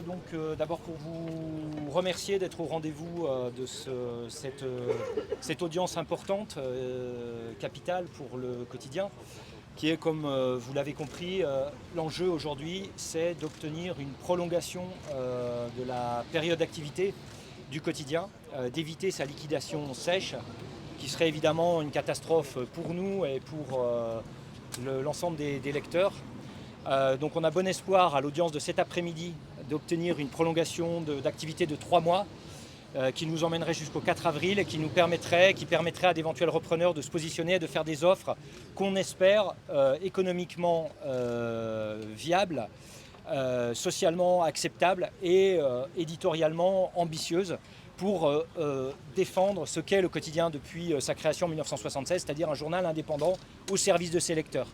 donc d'abord pour vous remercier d'être au rendez-vous de cette audience importante, capitale pour le quotidien, qui est, comme vous l'avez compris, l'enjeu aujourd'hui, c'est d'obtenir une prolongation de la période d'activité du quotidien, d'éviter sa liquidation sèche, qui serait évidemment une catastrophe pour nous et pour l'ensemble des lecteurs. Donc on a bon espoir à l'audience de cet après-midi d'obtenir une prolongation d'activité de 3 mois qui nous emmènerait jusqu'au 4 avril et qui permettrait à d'éventuels repreneurs de se positionner et de faire des offres qu'on espère économiquement viables, socialement acceptables et éditorialement ambitieuses pour défendre ce qu'est le quotidien depuis sa création en 1976, c'est-à-dire un journal indépendant au service de ses lecteurs.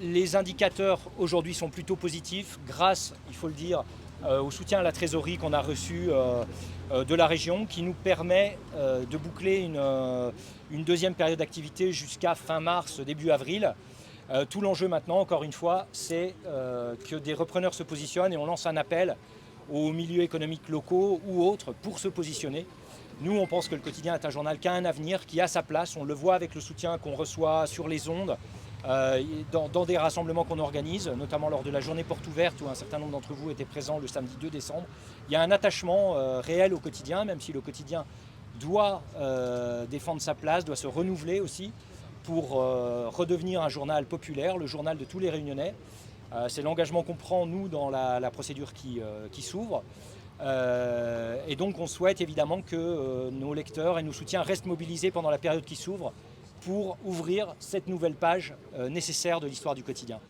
Les indicateurs aujourd'hui sont plutôt positifs grâce, il faut le dire, au soutien à la trésorerie qu'on a reçu de la région qui nous permet de boucler une deuxième période d'activité jusqu'à fin mars, début avril. Tout l'enjeu maintenant, encore une fois, c'est que des repreneurs se positionnent et on lance un appel aux milieux économiques locaux ou autres pour se positionner. Nous, on pense que le quotidien est un journal qui a un avenir, qui a sa place. On le voit avec le soutien qu'on reçoit sur les ondes, dans des rassemblements qu'on organise, notamment lors de la journée porte ouverte où un certain nombre d'entre vous étaient présents le samedi 2 décembre. Il y a un attachement réel au quotidien, même si le quotidien doit défendre sa place, doit se renouveler aussi pour redevenir un journal populaire, le journal de tous les Réunionnais. C'est l'engagement qu'on prend, nous, dans la procédure qui s'ouvre. Et donc on souhaite évidemment que nos lecteurs et nos soutiens restent mobilisés pendant la période qui s'ouvre pour ouvrir cette nouvelle page nécessaire de l'histoire du quotidien.